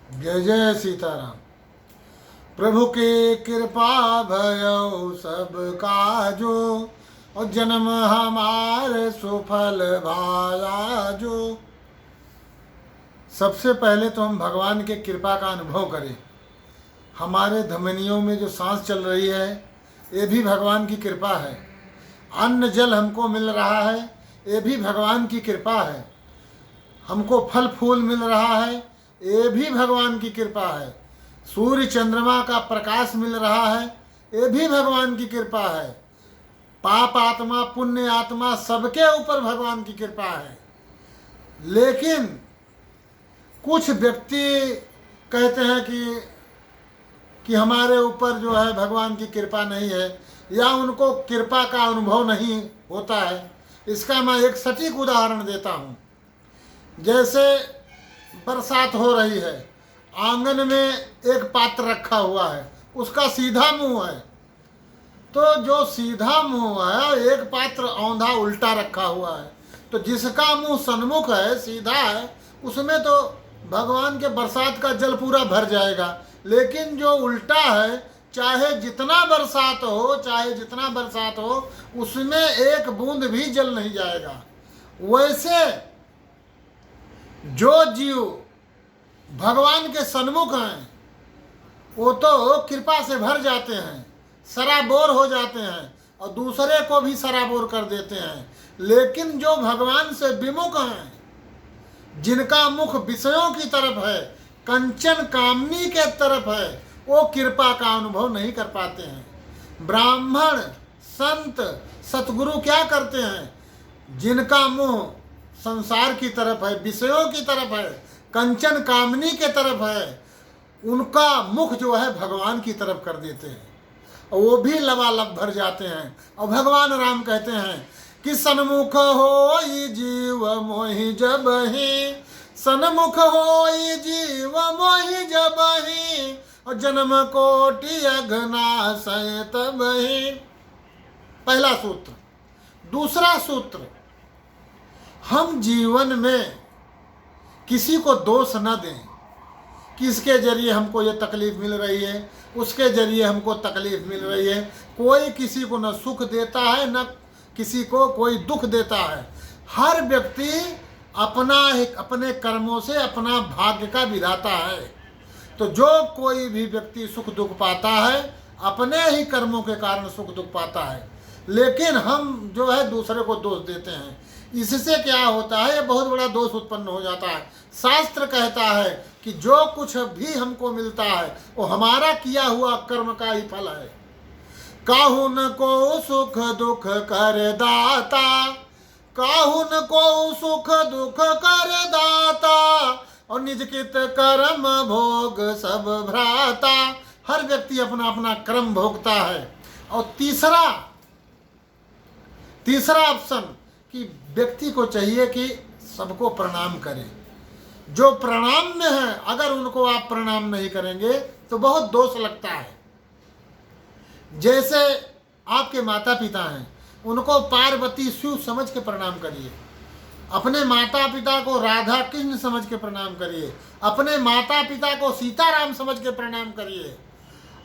जय जय सीताराम। प्रभु के कृपा भयो सब काजो, और जन्म हमारे सुफल भाया जो। सबसे पहले तो हम भगवान के कृपा का अनुभव करें। हमारे धमनियों में जो सांस चल रही है, ये भी भगवान की कृपा है। अन्न जल हमको मिल रहा है, ये भी भगवान की कृपा है। हमको फल फूल मिल रहा है, ये भी भगवान की कृपा है। सूर्य चंद्रमा का प्रकाश मिल रहा है, ये भी भगवान की कृपा है। पाप आत्मा पुण्य आत्मा सबके ऊपर भगवान की कृपा है। लेकिन कुछ व्यक्ति कहते हैं कि हमारे ऊपर जो है भगवान की कृपा नहीं है, या उनको कृपा का अनुभव नहीं होता है। इसका मैं एक सटीक उदाहरण देता हूँ। जैसे बरसात हो रही है, आंगन में एक पात्र रखा हुआ है, उसका सीधा मुंह है। तो जो सीधा मुंह है, एक पात्र औंधा उल्टा रखा हुआ है, तो जिसका मुंह सन्मुख है, सीधा है, उसमें तो भगवान के बरसात का जल पूरा भर जाएगा। लेकिन जो उल्टा है, चाहे जितना बरसात हो, चाहे जितना बरसात हो, उसमें एक बूंद भी जल नहीं जाएगा। वैसे जो जीव भगवान के सन्मुख हैं, वो तो कृपा से भर जाते हैं, सराबोर हो जाते हैं, और दूसरे को भी सराबोर कर देते हैं। लेकिन जो भगवान से विमुख हैं, जिनका मुख विषयों की तरफ है, कंचन कामनी के तरफ है, वो कृपा का अनुभव नहीं कर पाते हैं। ब्राह्मण संत सतगुरु क्या करते हैं? जिनका मुंह संसार की तरफ है, विषयों की तरफ है, कंचन कामनी के तरफ है, उनका मुख जो है भगवान की तरफ कर देते हैं, और वो भी लबालब भर जाते हैं। और भगवान राम कहते हैं कि सन्मुख होई जीव मोहि जबहि, सन्मुख होई जीव मोहि जबहि, और जन्म कोटि अघनाशय तबहि। पहला सूत्र। दूसरा सूत्र, हम जीवन में किसी को दोष न दें। किसके जरिए हमको ये तकलीफ मिल रही है, उसके जरिए हमको तकलीफ मिल रही है। कोई किसी को न सुख देता है, न किसी को कोई दुख देता है। हर व्यक्ति अपने कर्मों से अपना भाग्य का विधाता है। तो जो कोई भी व्यक्ति सुख दुख पाता है, अपने ही कर्मों के कारण सुख दुख पाता है। लेकिन हम जो है दूसरे को दोष देते हैं। इससे क्या होता है? ये बहुत बड़ा दोष उत्पन्न हो जाता है। शास्त्र कहता है कि जो कुछ भी हमको मिलता है, वो हमारा किया हुआ कर्म का ही फल है। काहुन को सुख दुख कर दाता, काहुन को सुख दुख कर दाता, और निज कित कर्म भोग सब भ्राता। हर व्यक्ति अपना अपना कर्म भोगता है। और तीसरा ऑप्शन कि व्यक्ति को चाहिए कि सबको प्रणाम करें। जो प्रणाम में है, अगर उनको आप प्रणाम नहीं करेंगे तो बहुत दोष लगता है। जैसे आपके माता पिता हैं, उनको पार्वती शिव समझ के प्रणाम करिए। अपने माता पिता को राधा कृष्ण समझ के प्रणाम करिए। अपने माता पिता को सीताराम समझ के प्रणाम करिए।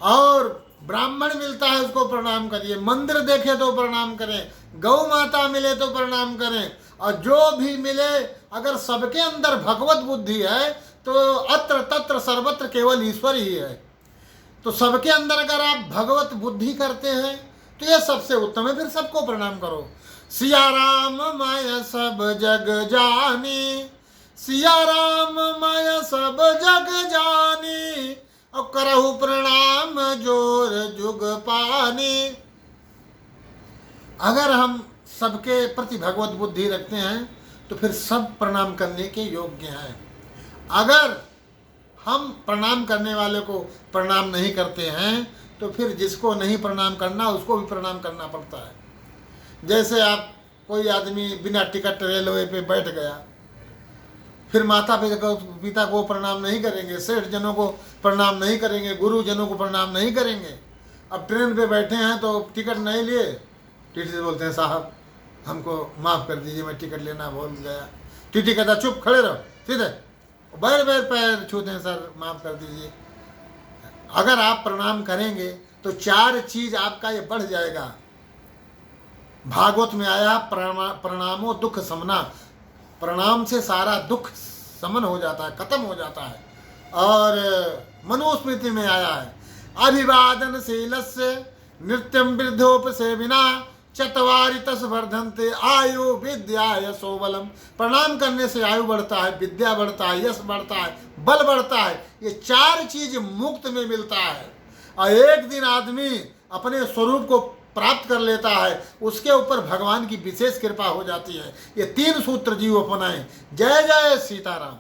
और ब्राह्मण मिलता है उसको प्रणाम करिए। मंदिर देखे तो प्रणाम करें। गौ माता मिले तो प्रणाम करें। और जो भी मिले, अगर सबके अंदर भगवत बुद्धि है तो अत्र तत्र सर्वत्र केवल ईश्वर ही है। तो सबके अंदर अगर आप भगवत बुद्धि करते हैं तो ये सबसे उत्तम है। फिर सबको प्रणाम करो। सिया राम माय सब जग जानी, सिया राम माय सब जग जानी, और करहु प्रणाम जोर जुग पानी। अगर हम सबके प्रति भगवत बुद्धि रखते हैं तो फिर सब प्रणाम करने के योग्य हैं। अगर हम प्रणाम करने वाले को प्रणाम नहीं करते हैं तो फिर जिसको नहीं प्रणाम करना उसको भी प्रणाम करना पड़ता है। जैसे आप कोई आदमी बिना टिकट रेलवे पे बैठ गया, फिर माता पिता को प्रणाम नहीं करेंगे, सेठ जनों को प्रणाम नहीं करेंगे, गुरुजनों को प्रणाम नहीं करेंगे। अब ट्रेन पे बैठे हैं तो टिकट नहीं लिए, टीटी से बोलते हैं साहब हमको माफ़ कर दीजिए, मैं टिकट लेना भूल गया। टीटी कहता चुप खड़े रहो सीधे, बार बार पैर छूते हैं, सर माफ़ कर दीजिए। अगर आप प्रणाम करेंगे तो 4 चीज़ आपका ये बढ़ जाएगा। भागवत में आया प्रणामो दुख समना, प्रणाम से सारा दुख समन हो जाता है, खत्म हो जाता है। और मनुस्मृति में आया है, अभिवादन शीलस्य नृत्यम वृद्धोपसेविना चत्वारि तस वर्धन्ते आयु विद्या यशो बलम। प्रणाम करने से आयु बढ़ता है, विद्या बढ़ता है, यश बढ़ता है, बल बढ़ता है। ये 4 चीज मुक्त में मिलता है। और एक दिन आदमी अपने स्वरूप को प्राप्त कर लेता है, उसके ऊपर भगवान की विशेष कृपा हो जाती है। ये 3 सूत्र जीव अपनाएं। जय जय सीताराम।